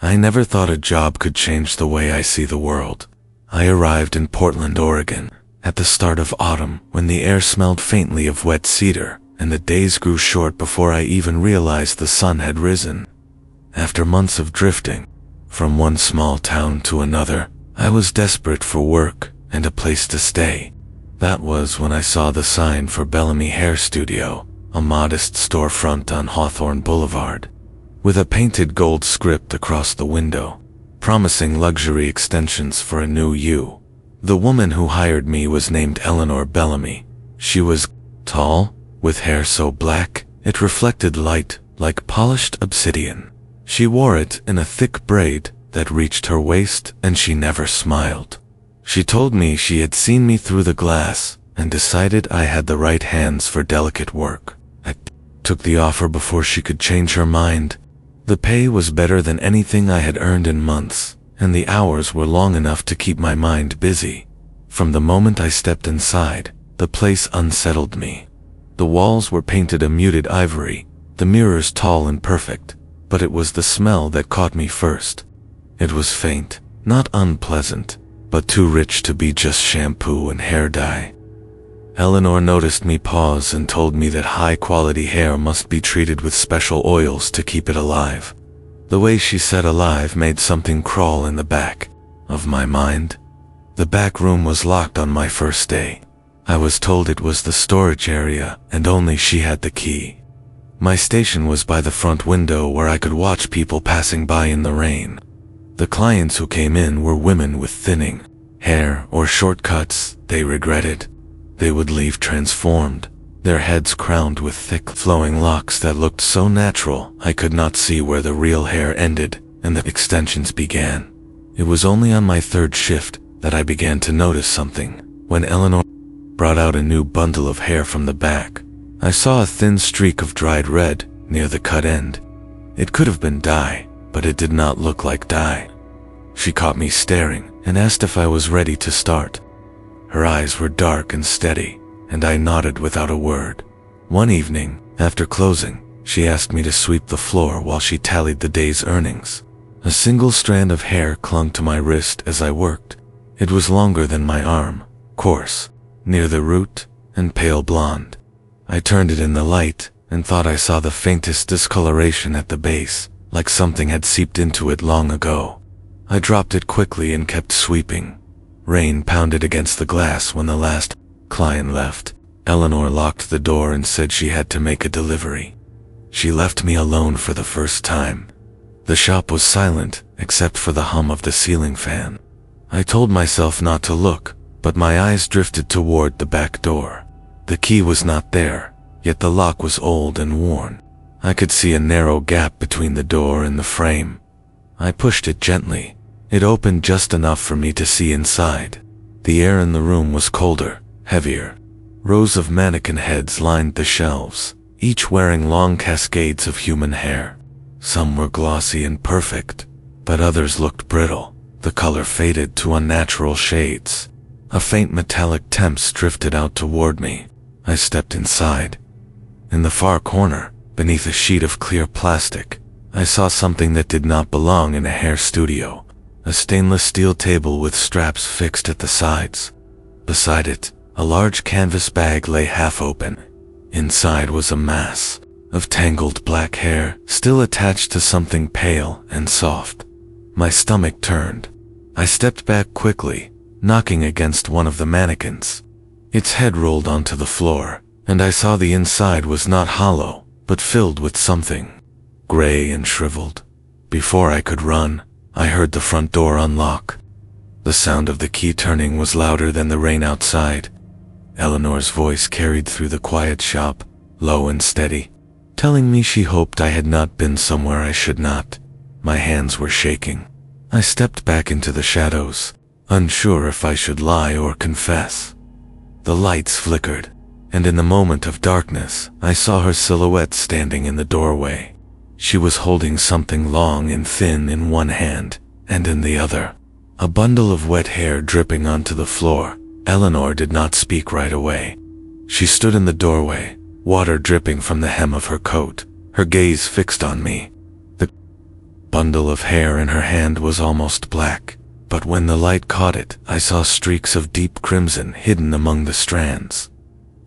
I never thought a job could change the way I see the world. I arrived in Portland, Oregon, at the start of autumn when the air smelled faintly of wet cedar, and the days grew short before I even realized the sun had risen. After months of drifting, from one small town to another, I was desperate for work and a place to stay. That was when I saw the sign for Bellamy Hair Studio, a modest storefront on Hawthorne Boulevard, with a painted gold script across the window, promising luxury extensions for a new you. The woman who hired me was named Eleanor Bellamy. She was tall, with hair so black it reflected light like polished obsidian. She wore it in a thick braid that reached her waist, and she never smiled. She told me she had seen me through the glass and decided I had the right hands for delicate work. I took the offer before she could change her mind. The pay was better than anything I had earned in months, and the hours were long enough to keep my mind busy. From the moment I stepped inside, the place unsettled me. The walls were painted a muted ivory, the mirrors tall and perfect, but it was the smell that caught me first. It was faint, not unpleasant, but too rich to be just shampoo and hair dye. Eleanor noticed me pause and told me that high-quality hair must be treated with special oils to keep it alive. The way she said alive made something crawl in the back of my mind. The back room was locked on my first day. I was told it was the storage area and only she had the key. My station was by the front window where I could watch people passing by in the rain. The clients who came in were women with thinning hair or short cuts they regretted. They would leave transformed, their heads crowned with thick, flowing locks that looked so natural I could not see where the real hair ended and the extensions began. It was only on my third shift that I began to notice something. When Eleanor brought out a new bundle of hair from the back, I saw a thin streak of dried red near the cut end. It could have been dye, but it did not look like dye. She caught me staring and asked if I was ready to start. Her eyes were dark and steady, and I nodded without a word. One evening, after closing, she asked me to sweep the floor while she tallied the day's earnings. A single strand of hair clung to my wrist as I worked. It was longer than my arm, coarse, near the root, and pale blonde. I turned it in the light and thought I saw the faintest discoloration at the base, like something had seeped into it long ago. I dropped it quickly and kept sweeping. Rain pounded against the glass when the last client left. Eleanor locked the door and said she had to make a delivery. She left me alone for the first time. The shop was silent except for the hum of the ceiling fan. I told myself not to look, but my eyes drifted toward the back door. The key was not there, yet the lock was old and worn. I could see a narrow gap between the door and the frame. I pushed it gently. It opened just enough for me to see inside. The air in the room was colder, heavier. Rows of mannequin heads lined the shelves, each wearing long cascades of human hair. Some were glossy and perfect, but others looked brittle. The color faded to unnatural shades. A faint metallic tempest drifted out toward me. I stepped inside. In the far corner, beneath a sheet of clear plastic, I saw something that did not belong in a hair studio. A stainless steel table with straps fixed at the sides. Beside it, a large canvas bag lay half open. Inside was a mass of tangled black hair, still attached to something pale and soft. My stomach turned. I stepped back quickly, knocking against one of the mannequins. Its head rolled onto the floor, and I saw the inside was not hollow, but filled with something gray and shriveled. Before I could run, I heard the front door unlock. The sound of the key turning was louder than the rain outside. Eleanor's voice carried through the quiet shop, low and steady, telling me she hoped I had not been somewhere I should not. My hands were shaking. I stepped back into the shadows, unsure if I should lie or confess. The lights flickered, and in the moment of darkness, I saw her silhouette standing in the doorway. She was holding something long and thin in one hand, and in the other, a bundle of wet hair dripping onto the floor. Eleanor did not speak right away. She stood in the doorway, water dripping from the hem of her coat, her gaze fixed on me. The bundle of hair in her hand was almost black, but when the light caught it, I saw streaks of deep crimson hidden among the strands.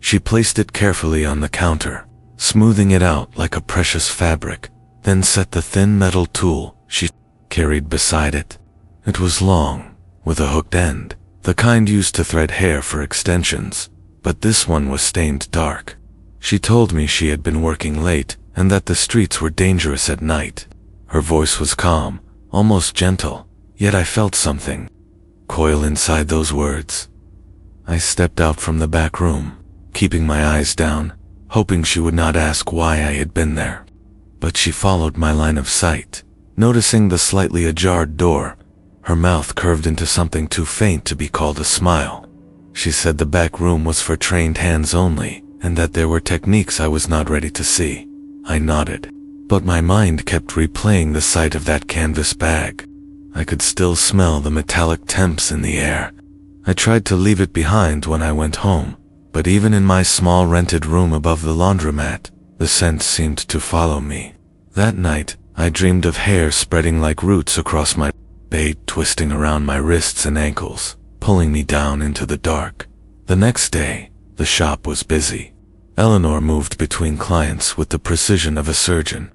She placed it carefully on the counter, smoothing it out like a precious fabric, then set the thin metal tool she carried beside it. It was long, with a hooked end, the kind used to thread hair for extensions, but this one was stained dark. She told me she had been working late and that the streets were dangerous at night. Her voice was calm, almost gentle, yet I felt something coil inside those words. I stepped out from the back room, keeping my eyes down, hoping she would not ask why I had been there. But she followed my line of sight, noticing the slightly ajar door. Her mouth curved into something too faint to be called a smile. She said the back room was for trained hands only, and that there were techniques I was not ready to see. I nodded, but my mind kept replaying the sight of that canvas bag. I could still smell the metallic temps in the air. I tried to leave it behind when I went home, but even in my small rented room above the laundromat, the scent seemed to follow me. That night, I dreamed of hair spreading like roots across my bed, twisting around my wrists and ankles, pulling me down into the dark. The next day, the shop was busy. Eleanor moved between clients with the precision of a surgeon.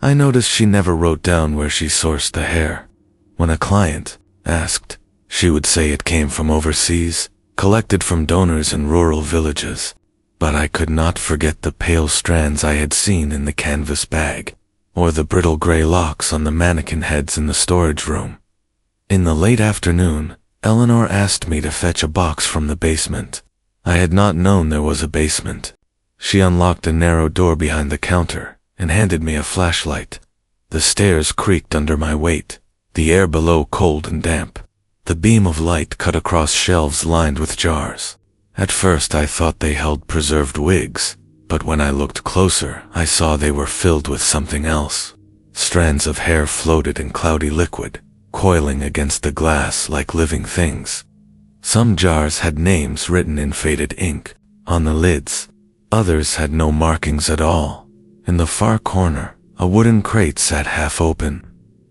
I noticed she never wrote down where she sourced the hair. When a client asked, she would say it came from overseas, collected from donors in rural villages. But I could not forget the pale strands I had seen in the canvas bag, or the brittle gray locks on the mannequin heads in the storage room. In the late afternoon, Eleanor asked me to fetch a box from the basement. I had not known there was a basement. She unlocked a narrow door behind the counter and handed me a flashlight. The stairs creaked under my weight, the air below cold and damp. The beam of light cut across shelves lined with jars. At first I thought they held preserved wigs, but when I looked closer, I saw they were filled with something else. Strands of hair floated in cloudy liquid, coiling against the glass like living things. Some jars had names written in faded ink on the lids. Others had no markings at all. In the far corner, a wooden crate sat half open.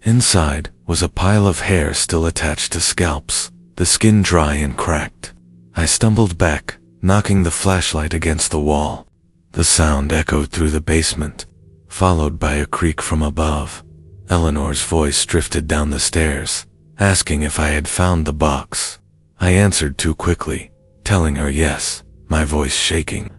Inside was a pile of hair still attached to scalps, the skin dry and cracked. I stumbled back, knocking the flashlight against the wall. The sound echoed through the basement, followed by a creak from above. Eleanor's voice drifted down the stairs, asking if I had found the box. I answered too quickly, telling her yes, my voice shaking.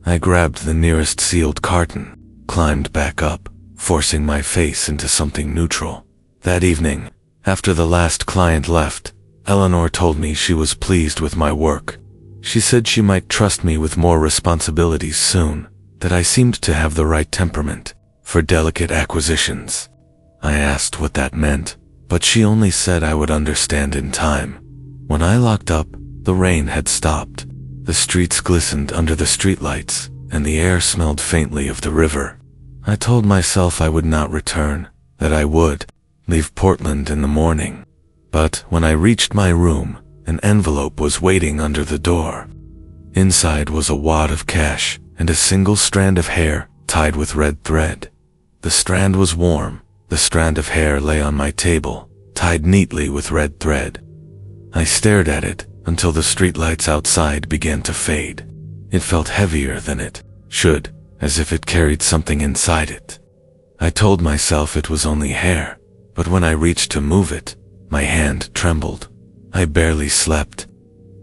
I grabbed the nearest sealed carton, climbed back up, forcing my face into something neutral. That evening, after the last client left, Eleanor told me she was pleased with my work. She said she might trust me with more responsibilities soon, that I seemed to have the right temperament for delicate acquisitions. I asked what that meant, but she only said I would understand in time. When I locked up, the rain had stopped. The streets glistened under the streetlights, and the air smelled faintly of the river. I told myself I would not return, that I would leave Portland in the morning. But when I reached my room, an envelope was waiting under the door. Inside was a wad of cash and a single strand of hair tied with red thread. The strand was warm. The strand of hair lay on my table, tied neatly with red thread. I stared at it until the streetlights outside began to fade. It felt heavier than it should, as if it carried something inside it. I told myself it was only hair, but when I reached to move it, my hand trembled. I barely slept.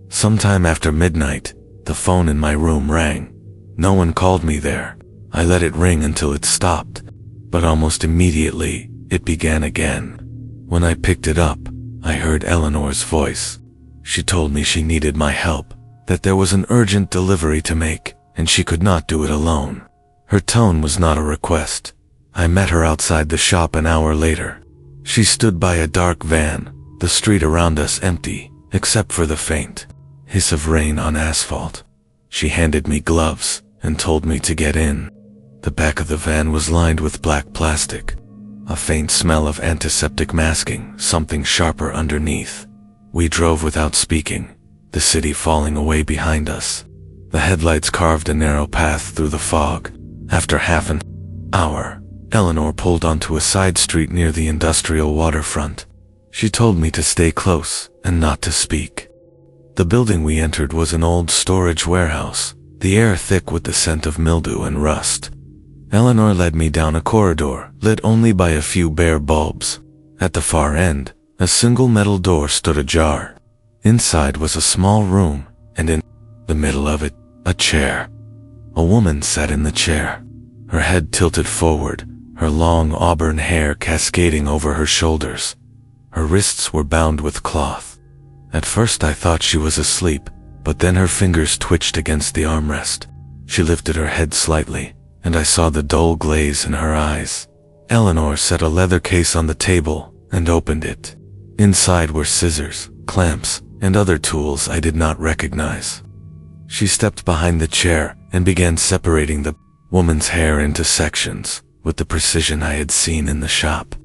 Sometime after midnight, the phone in my room rang. No one called me there. I let it ring until it stopped, but almost immediately, it began again. When I picked it up, I heard Eleanor's voice. She told me she needed my help, that there was an urgent delivery to make, and she could not do it alone. Her tone was not a request. I met her outside the shop an hour later. She stood by a dark van, the street around us empty, except for the faint hiss of rain on asphalt. She handed me gloves and told me to get in. The back of the van was lined with black plastic, a faint smell of antiseptic masking, something sharper underneath. We drove without speaking, the city falling away behind us. The headlights carved a narrow path through the fog. After half an hour, Eleanor pulled onto a side street near the industrial waterfront. She told me to stay close and not to speak. The building we entered was an old storage warehouse, the air thick with the scent of mildew and rust. Eleanor led me down a corridor, lit only by a few bare bulbs. At the far end, a single metal door stood ajar. Inside was a small room, and in the middle of it, a chair. A woman sat in the chair, her head tilted forward, her long auburn hair cascading over her shoulders. Her wrists were bound with cloth. At first I thought she was asleep, but then her fingers twitched against the armrest. She lifted her head slightly, and I saw the dull glaze in her eyes. Eleanor set a leather case on the table and opened it. Inside were scissors, clamps, and other tools I did not recognize. She stepped behind the chair and began separating the woman's hair into sections with the precision I had seen in the shop.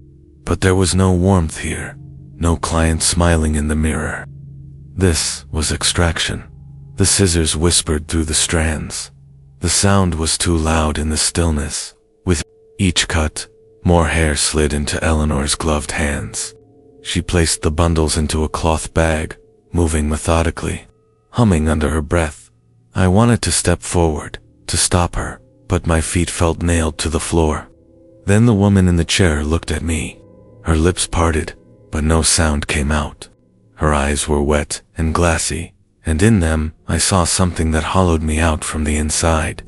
But there was no warmth here, no client smiling in the mirror. This was extraction. The scissors whispered through the strands. The sound was too loud in the stillness. With each cut, more hair slid into Eleanor's gloved hands. She placed the bundles into a cloth bag, moving methodically, humming under her breath. I wanted to step forward, to stop her, but my feet felt nailed to the floor. Then the woman in the chair looked at me. Her lips parted, but no sound came out. Her eyes were wet and glassy, and in them I saw something that hollowed me out from the inside.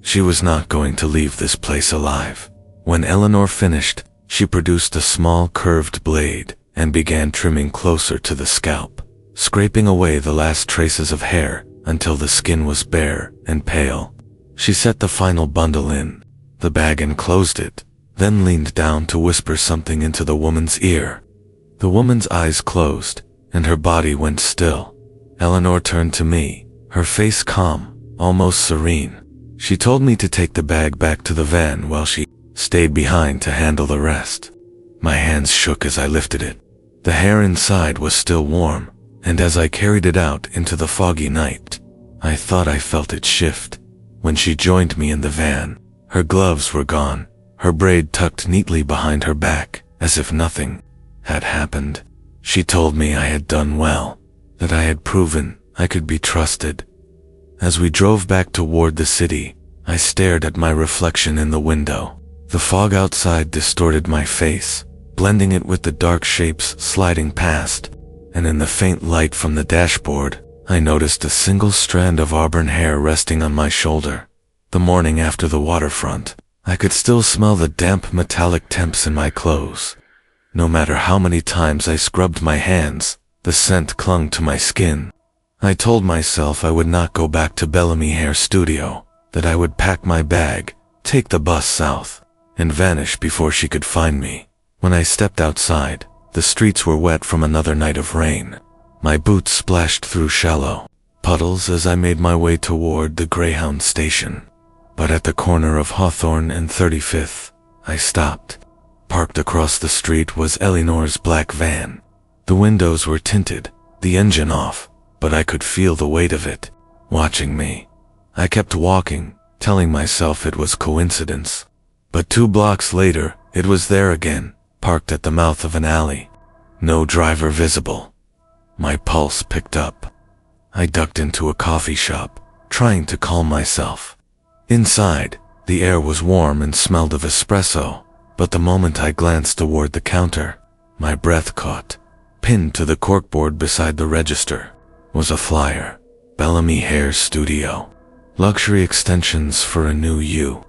She was not going to leave this place alive. When Eleanor finished, she produced a small curved blade and began trimming closer to the scalp, scraping away the last traces of hair until the skin was bare and pale. She set the final bundle in the bag and closed it, then leaned down to whisper something into the woman's ear. The woman's eyes closed, and her body went still. Eleanor turned to me, her face calm, almost serene. She told me to take the bag back to the van while she stayed behind to handle the rest. My hands shook as I lifted it. The hair inside was still warm, and as I carried it out into the foggy night, I thought I felt it shift. When she joined me in the van, her gloves were gone, her braid tucked neatly behind her back, as if nothing had happened. She told me I had done well, that I had proven I could be trusted. As we drove back toward the city, I stared at my reflection in the window. The fog outside distorted my face, blending it with the dark shapes sliding past, and in the faint light from the dashboard, I noticed a single strand of auburn hair resting on my shoulder. The morning after the waterfront, I could still smell the damp metallic temps in my clothes. No matter how many times I scrubbed my hands, the scent clung to my skin. I told myself I would not go back to Bellamy Hair Studio, that I would pack my bag, take the bus south, and vanish before she could find me. When I stepped outside, the streets were wet from another night of rain. My boots splashed through shallow puddles as I made my way toward the Greyhound station. But at the corner of Hawthorne and 35th, I stopped. Parked across the street was Eleanor's black van. The windows were tinted, the engine off, but I could feel the weight of it, watching me. I kept walking, telling myself it was coincidence. But 2 blocks later, it was there again, parked at the mouth of an alley. No driver visible. My pulse picked up. I ducked into a coffee shop, trying to calm myself. Inside, the air was warm and smelled of espresso, but the moment I glanced toward the counter, my breath caught. Pinned to the corkboard beside the register was a flyer. Bellamy Hair Studio. Luxury extensions for a new you.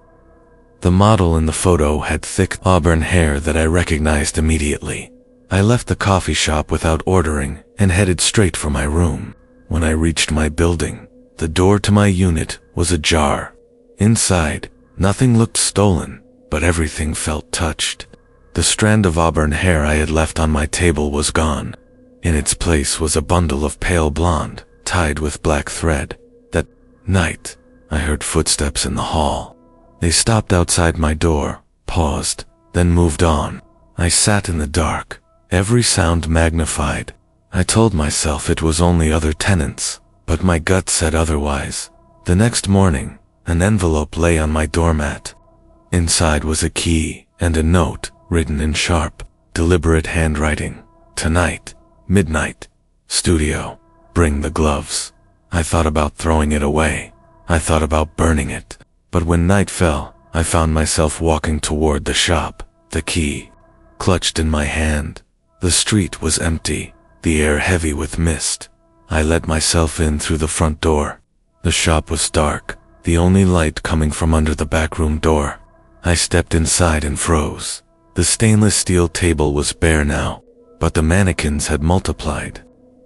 The model in the photo had thick auburn hair that I recognized immediately. I left the coffee shop without ordering and headed straight for my room. When I reached my building, the door to my unit was ajar. Inside, nothing looked stolen, but everything felt touched. The strand of auburn hair I had left on my table was gone. In its place was a bundle of pale blonde, tied with black thread. That night, I heard footsteps in the hall. They stopped outside my door, paused, then moved on. I sat in the dark, every sound magnified. I told myself it was only other tenants, but my gut said otherwise. The next morning, an envelope lay on my doormat. Inside was a key, and a note written in sharp, deliberate handwriting. Tonight, midnight, studio, bring the gloves. I thought about throwing it away. I thought about burning it. But when night fell, I found myself walking toward the shop, the key clutched in my hand. The street was empty, the air heavy with mist. I let myself in through the front door. The shop was dark, the only light coming from under the backroom door. I stepped inside and froze. The stainless steel table was bare now, but the mannequins had multiplied.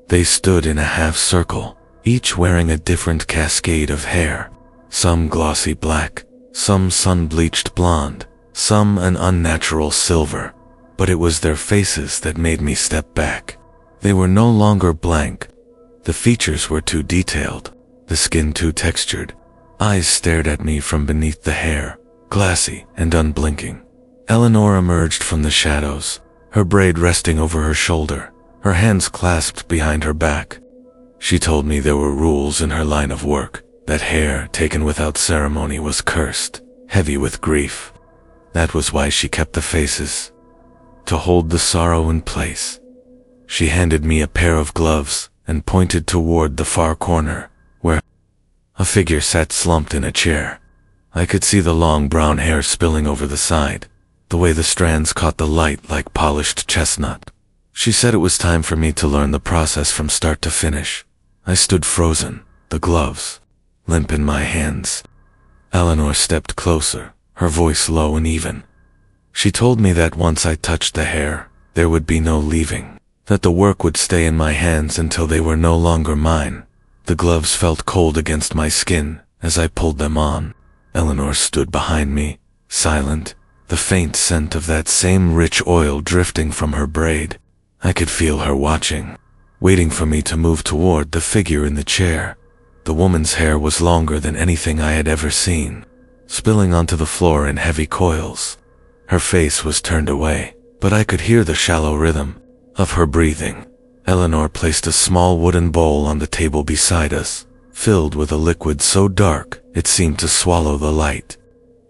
They stood in a half circle, each wearing a different cascade of hair. Some glossy black, some sun-bleached blonde, some an unnatural silver. But it was their faces that made me step back. They were no longer blank. The features were too detailed, the skin too textured. Eyes stared at me from beneath the hair, glassy and unblinking. Eleanor emerged from the shadows, her braid resting over her shoulder, her hands clasped behind her back. She told me there were rules in her line of work, that hair taken without ceremony was cursed, heavy with grief. That was why she kept the faces, to hold the sorrow in place. She handed me a pair of gloves and pointed toward the far corner, where a figure sat slumped in a chair. I could see the long brown hair spilling over the side, the way the strands caught the light like polished chestnut. She said it was time for me to learn the process from start to finish. I stood frozen, the gloves limp in my hands. Eleanor stepped closer, her voice low and even. She told me that once I touched the hair, there would be no leaving, that the work would stay in my hands until they were no longer mine. The gloves felt cold against my skin as I pulled them on. Eleanor stood behind me, silent, the faint scent of that same rich oil drifting from her braid. I could feel her watching, waiting for me to move toward the figure in the chair. The woman's hair was longer than anything I had ever seen, spilling onto the floor in heavy coils. Her face was turned away, but I could hear the shallow rhythm of her breathing. Eleanor placed a small wooden bowl on the table beside us, filled with a liquid so dark it seemed to swallow the light.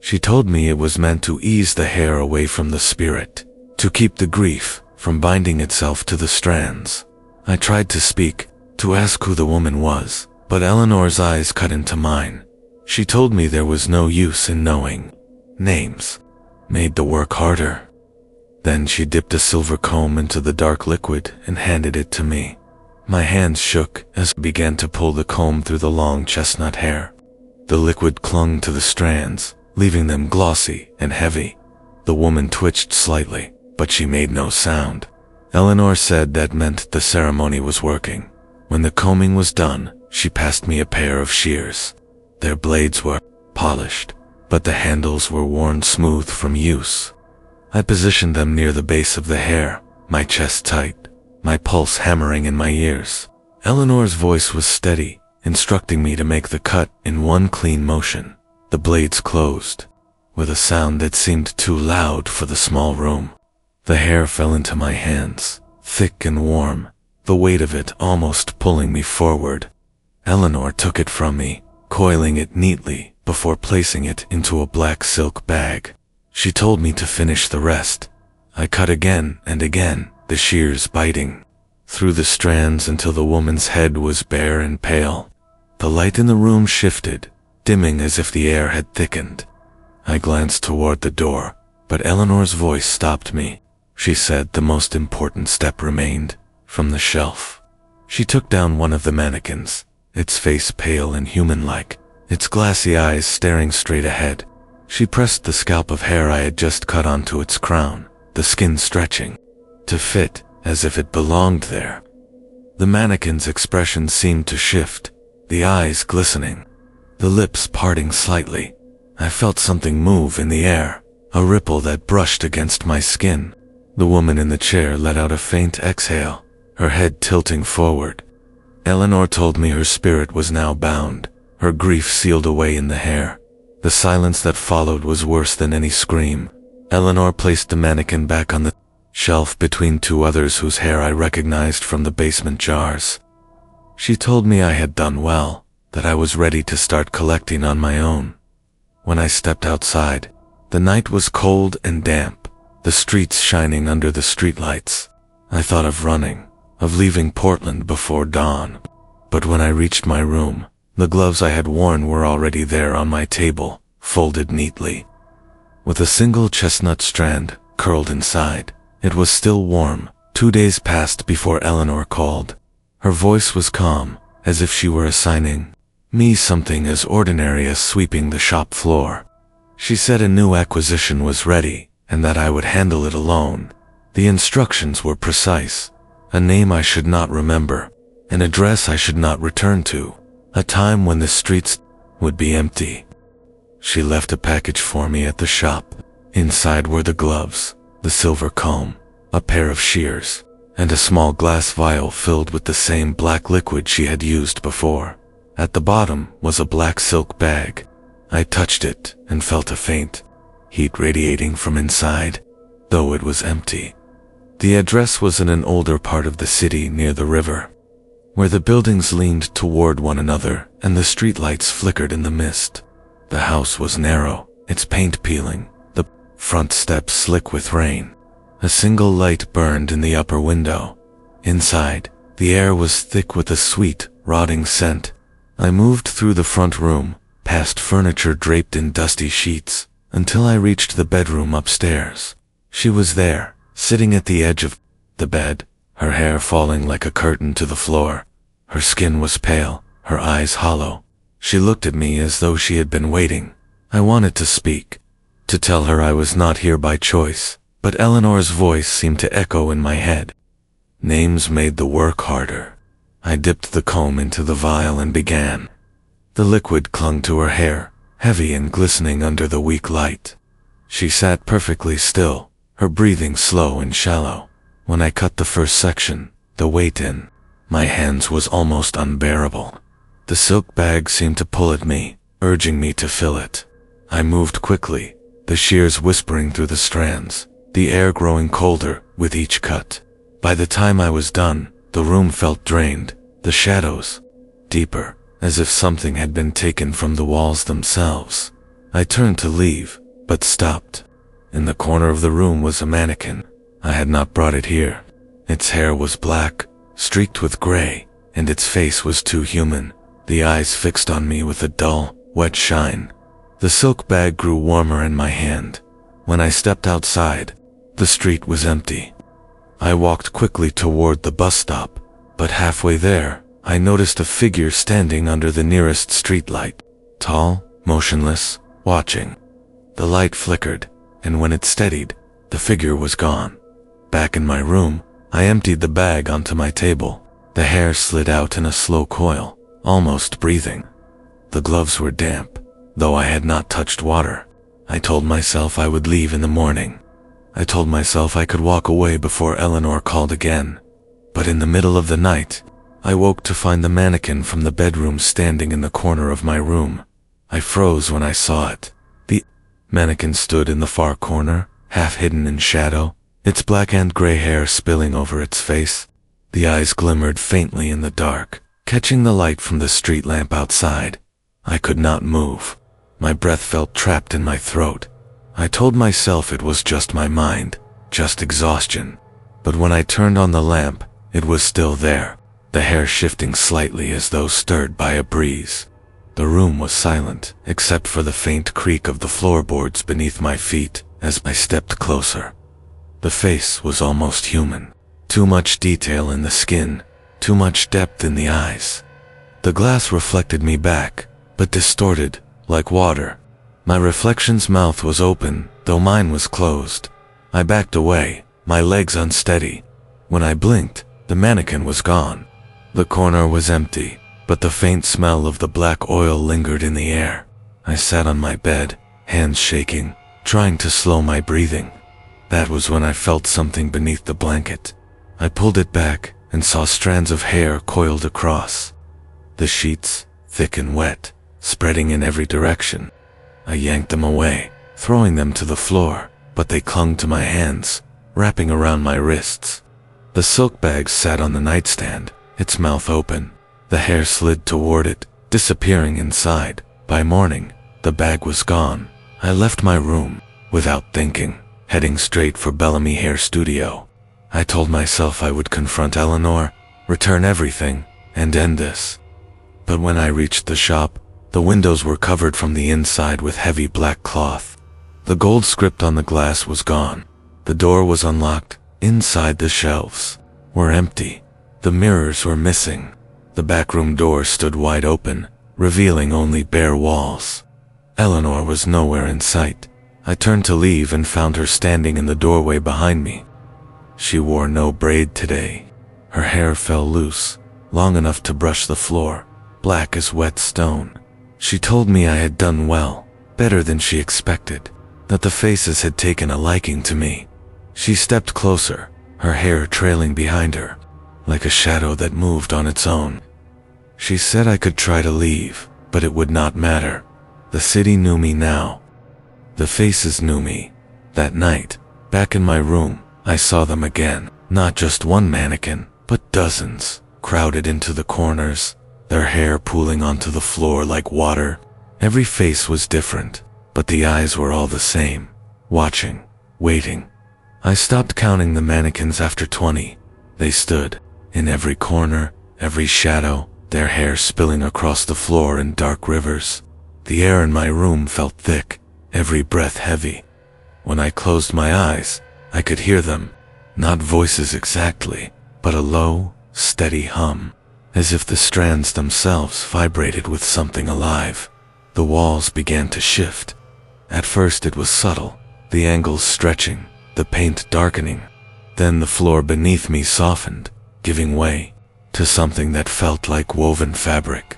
She told me it was meant to ease the hair away from the spirit, to keep the grief from binding itself to the strands. I tried to speak, to ask who the woman was, but Eleanor's eyes cut into mine. She told me there was no use in knowing. Names made the work harder. Then she dipped a silver comb into the dark liquid and handed it to me. My hands shook as I began to pull the comb through the long chestnut hair. The liquid clung to the strands, leaving them glossy and heavy. The woman twitched slightly, but she made no sound. Eleanor said that meant the ceremony was working. When the combing was done, she passed me a pair of shears. Their blades were polished, but the handles were worn smooth from use. I positioned them near the base of the hair, my chest tight, my pulse hammering in my ears. Eleanor's voice was steady, instructing me to make the cut in one clean motion. The blades closed, with a sound that seemed too loud for the small room. The hair fell into my hands, thick and warm, the weight of it almost pulling me forward. Eleanor took it from me, coiling it neatly before placing it into a black silk bag. She told me to finish the rest. I cut again and again, the shears biting through the strands until the woman's head was bare and pale. The light in the room shifted, dimming as if the air had thickened. I glanced toward the door, but Eleanor's voice stopped me. She said the most important step remained. From the shelf, she took down one of the mannequins, its face pale and human-like, its glassy eyes staring straight ahead. She pressed the scalp of hair I had just cut onto its crown, the skin stretching to fit as if it belonged there. The mannequin's expression seemed to shift, the eyes glistening, the lips parting slightly. I felt something move in the air, a ripple that brushed against my skin. The woman in the chair let out a faint exhale, her head tilting forward. Eleanor told me her spirit was now bound, her grief sealed away in the hair. The silence that followed was worse than any scream. Eleanor placed the mannequin back on the shelf between two others whose hair I recognized from the basement jars. She told me I had done well, that I was ready to start collecting on my own. When I stepped outside, the night was cold and damp. the streets shining under the streetlights. I thought of running, of leaving Portland before dawn. But when I reached my room, the gloves I had worn were already there on my table, folded neatly. With a single chestnut strand curled inside, it was still warm. 2 days passed before Eleanor called. Her voice was calm, as if she were assigning me something as ordinary as sweeping the shop floor. She said a new acquisition was ready, and that I would handle it alone. The instructions were precise. A name I should not remember, an address I should not return to, a time when the streets would be empty. She left a package for me at the shop. Inside were the gloves, the silver comb, a pair of shears, and a small glass vial filled with the same black liquid she had used before. At the bottom was a black silk bag. I touched it and felt a faint heat radiating from inside, though it was empty. The address was in an older part of the city near the river, where the buildings leaned toward one another and the streetlights flickered in the mist. The house was narrow, its paint peeling, the front steps slick with rain. A single light burned in the upper window. Inside, the air was thick with a sweet, rotting scent. I moved through the front room, past furniture draped in dusty sheets, until I reached the bedroom upstairs. She was there, sitting at the edge of the bed, her hair falling like a curtain to the floor. Her skin was pale, her eyes hollow. She looked at me as though she had been waiting. I wanted to speak, to tell her I was not here by choice, but Eleanor's voice seemed to echo in my head. Names made the work harder. I dipped the comb into the vial and began. The liquid clung to her hair, heavy and glistening under the weak light. She sat perfectly still, her breathing slow and shallow. When I cut the first section, the weight in my hands was almost unbearable. The silk bag seemed to pull at me, urging me to fill it. I moved quickly, the shears whispering through the strands, the air growing colder with each cut. By the time I was done, the room felt drained, the shadows deeper, as if something had been taken from the walls themselves. I turned to leave, but stopped. In the corner of the room was a mannequin. I had not brought it here. Its hair was black, streaked with gray, and its face was too human, the eyes fixed on me with a dull, wet shine. The silk bag grew warmer in my hand. When I stepped outside, the street was empty. I walked quickly toward the bus stop, but halfway there, I noticed a figure standing under the nearest streetlight, tall, motionless, watching. The light flickered, and when it steadied, the figure was gone. Back in my room, I emptied the bag onto my table. The hair slid out in a slow coil, almost breathing. The gloves were damp, though I had not touched water. I told myself I would leave in the morning. I told myself I could walk away before Eleanor called again. But in the middle of the night, I woke to find the mannequin from the bedroom standing in the corner of my room. I froze when I saw it. The mannequin stood in the far corner, half hidden in shadow, its black and gray hair spilling over its face. The eyes glimmered faintly in the dark, catching the light from the street lamp outside. I could not move. My breath felt trapped in my throat. I told myself it was just my mind, just exhaustion. But when I turned on the lamp, it was still there, the hair shifting slightly as though stirred by a breeze. The room was silent, except for the faint creak of the floorboards beneath my feet as I stepped closer. The face was almost human. Too much detail in the skin, too much depth in the eyes. The glass reflected me back, but distorted, like water. My reflection's mouth was open, though mine was closed. I backed away, my legs unsteady. When I blinked, the mannequin was gone. The corner was empty, but the faint smell of the black oil lingered in the air. I sat on my bed, hands shaking, trying to slow my breathing. That was when I felt something beneath the blanket. I pulled it back and saw strands of hair coiled across. The sheets, thick and wet, spreading in every direction. I yanked them away, throwing them to the floor, but they clung to my hands, wrapping around my wrists. The silk bag sat on the nightstand, its mouth open. The hair slid toward it, disappearing inside. By morning, the bag was gone. I left my room, without thinking, heading straight for Bellamy Hair Studio. I told myself I would confront Eleanor, return everything, and end this. But when I reached the shop, the windows were covered from the inside with heavy black cloth. The gold script on the glass was gone. The door was unlocked. Inside, the shelves were empty. The mirrors were missing. The backroom door stood wide open, revealing only bare walls. Eleanor was nowhere in sight. I turned to leave and found her standing in the doorway behind me. She wore no braid today. Her hair fell loose, long enough to brush the floor, black as wet stone. She told me I had done well, better than she expected, that the faces had taken a liking to me. She stepped closer, her hair trailing behind her, like a shadow that moved on its own. She said I could try to leave, but it would not matter. The city knew me now. The faces knew me. That night, back in my room, I saw them again. Not just one mannequin, but dozens, crowded into the corners, their hair pooling onto the floor like water. Every face was different, but the eyes were all the same, watching, waiting. I stopped counting the mannequins after 20. They stood, in every corner, every shadow, their hair spilling across the floor in dark rivers. The air in my room felt thick, every breath heavy. When I closed my eyes, I could hear them, not voices exactly, but a low, steady hum, as if the strands themselves vibrated with something alive. The walls began to shift. At first it was subtle, the angles stretching, the paint darkening. Then the floor beneath me softened, giving way to something that felt like woven fabric.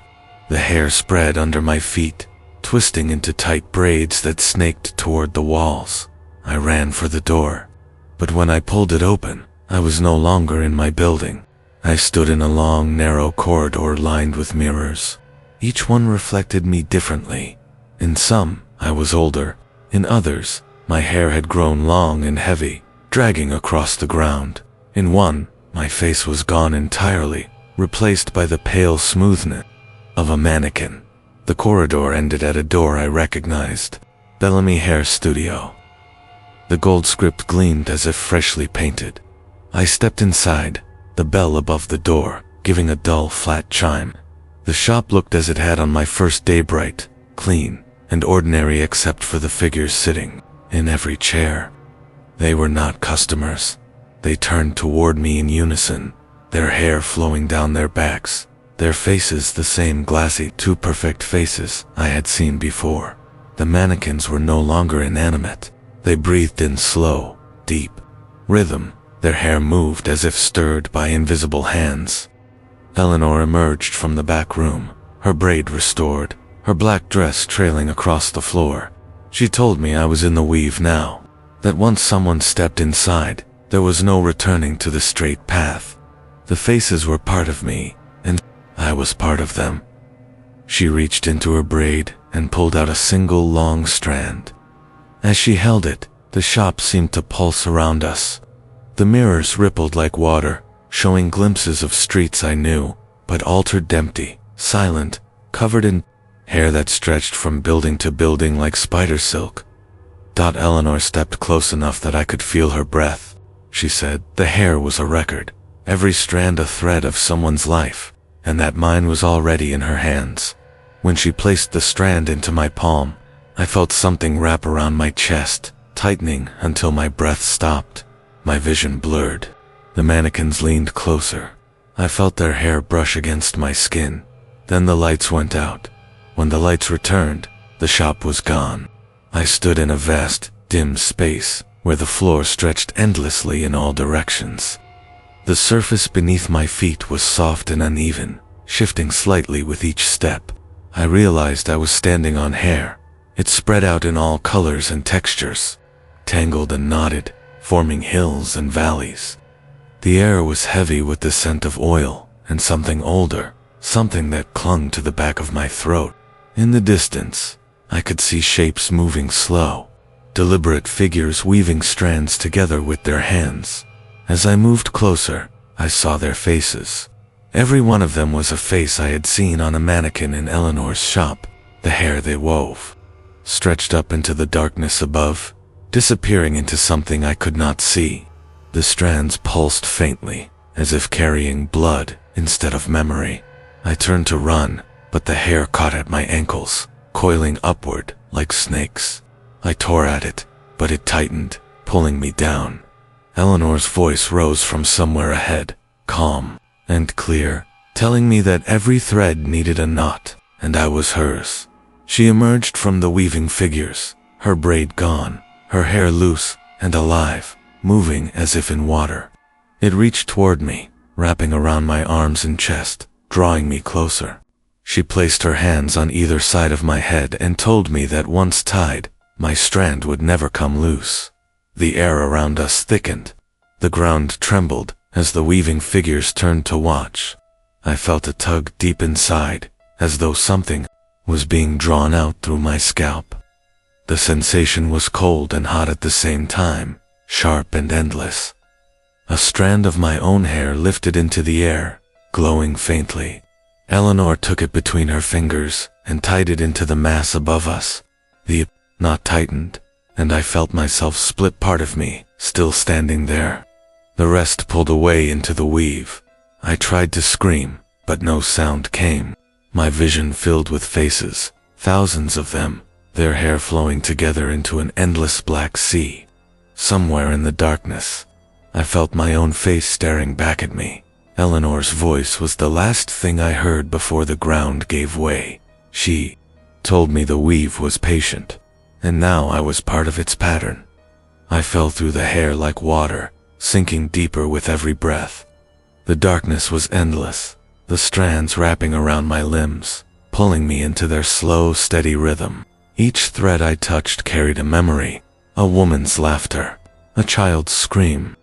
The hair spread under my feet, twisting into tight braids that snaked toward the walls. I ran for the door, but when I pulled it open, I was no longer in my building. I stood in a long, narrow corridor lined with mirrors. Each one reflected me differently. In some, I was older. In others, my hair had grown long and heavy, dragging across the ground. In one, my face was gone entirely, replaced by the pale smoothness of a mannequin. The corridor ended at a door I recognized. Bellamy Hair Studio. The gold script gleamed as if freshly painted. I stepped inside, the bell above the door, giving a dull, flat chime. The shop looked as it had on my first day, bright, clean, and ordinary except for the figures sitting in every chair. They were not customers. They turned toward me in unison, their hair flowing down their backs, their faces the same glassy, too perfect faces I had seen before. The mannequins were no longer inanimate. They breathed in slow, deep rhythm. Their hair moved as if stirred by invisible hands. Eleanor emerged from the back room, her braid restored, her black dress trailing across the floor. She told me I was in the weave now, that once someone stepped inside, there was no returning to the straight path. The faces were part of me, and I was part of them. She reached into her braid and pulled out a single long strand. As she held it, the shop seemed to pulse around us. The mirrors rippled like water, showing glimpses of streets I knew, but altered, empty, silent, covered in hair that stretched from building to building like spider silk. Eleanor stepped close enough that I could feel her breath. She said, the hair was a record, every strand a thread of someone's life, and that mine was already in her hands. When she placed the strand into my palm, I felt something wrap around my chest, tightening until my breath stopped. My vision blurred. The mannequins leaned closer. I felt their hair brush against my skin. Then the lights went out. When the lights returned, the shop was gone. I stood in a vast, dim space, where the floor stretched endlessly in all directions. The surface beneath my feet was soft and uneven, shifting slightly with each step. I realized I was standing on hair. It spread out in all colors and textures, tangled and knotted, forming hills and valleys. The air was heavy with the scent of oil and something older, something that clung to the back of my throat. In the distance, I could see shapes moving slow, deliberate figures weaving strands together with their hands. As I moved closer, I saw their faces. Every one of them was a face I had seen on a mannequin in Eleanor's shop. The hair they wove stretched up into the darkness above, disappearing into something I could not see. The strands pulsed faintly, as if carrying blood instead of memory. I turned to run, but the hair caught at my ankles, coiling upward like snakes. I tore at it, but it tightened, pulling me down. Eleanor's voice rose from somewhere ahead, calm and clear, telling me that every thread needed a knot, and I was hers. She emerged from the weaving figures, her braid gone, her hair loose and alive, moving as if in water. It reached toward me, wrapping around my arms and chest, drawing me closer. She placed her hands on either side of my head and told me that once tied, my strand would never come loose. The air around us thickened. The ground trembled as the weaving figures turned to watch. I felt a tug deep inside, as though something was being drawn out through my scalp. The sensation was cold and hot at the same time, sharp and endless. A strand of my own hair lifted into the air, glowing faintly. Eleanor took it between her fingers and tied it into the mass above us. The knot tightened, and I felt myself split part of me, still standing there. The rest pulled away into the weave. I tried to scream, but no sound came. My vision filled with faces, thousands of them, their hair flowing together into an endless black sea. Somewhere in the darkness, I felt my own face staring back at me. Eleanor's voice was the last thing I heard before the ground gave way. She told me the weave was patient, and now I was part of its pattern. I fell through the hair like water, sinking deeper with every breath. The darkness was endless, the strands wrapping around my limbs, pulling me into their slow, steady rhythm. Each thread I touched carried a memory, a woman's laughter, a child's scream.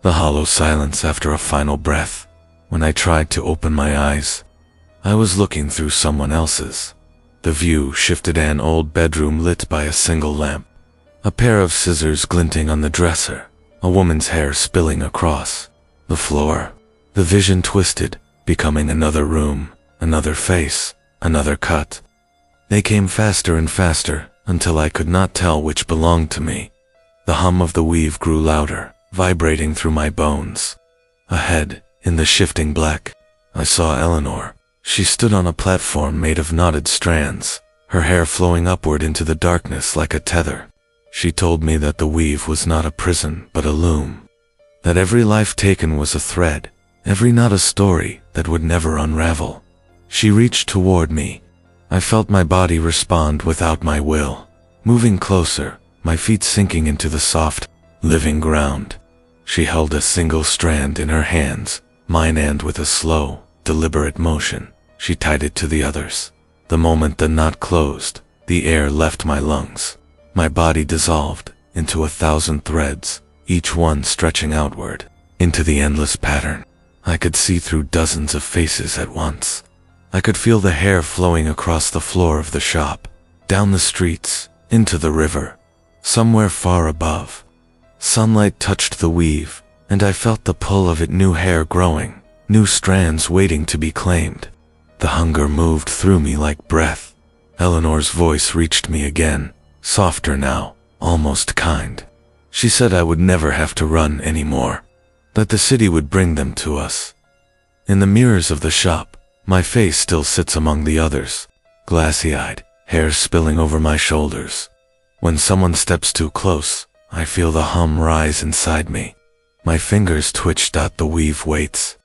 The hollow silence after a final breath. When I tried to open my eyes, I was looking through someone else's. The view shifted to an old bedroom lit by a single lamp. A pair of scissors glinting on the dresser, a woman's hair spilling across the floor. The vision twisted, becoming another room, another face, another cut. They came faster and faster, until I could not tell which belonged to me. The hum of the weave grew louder, vibrating through my bones. Ahead, in the shifting black, I saw Eleanor. She stood on a platform made of knotted strands, her hair flowing upward into the darkness like a tether. She told me that the weave was not a prison, but a loom. That every life taken was a thread, every knot a story that would never unravel. She reached toward me. I felt my body respond without my will, moving closer, my feet sinking into the soft, living ground. She held a single strand in her hands, mine, and with a slow, deliberate motion, she tied it to the others. The moment the knot closed, the air left my lungs. My body dissolved into 1,000 threads, each one stretching outward, into the endless pattern. I could see through dozens of faces at once. I could feel the hair flowing across the floor of the shop, down the streets, into the river. Somewhere far above, sunlight touched the weave, and I felt the pull of it, new hair growing, new strands waiting to be claimed. The hunger moved through me like breath. Eleanor's voice reached me again, softer now, almost kind. She said I would never have to run anymore, that the city would bring them to us. In the mirrors of the shop, my face still sits among the others, glassy-eyed, hair spilling over my shoulders. When someone steps too close, I feel the hum rise inside me. My fingers twitch. The weave waits,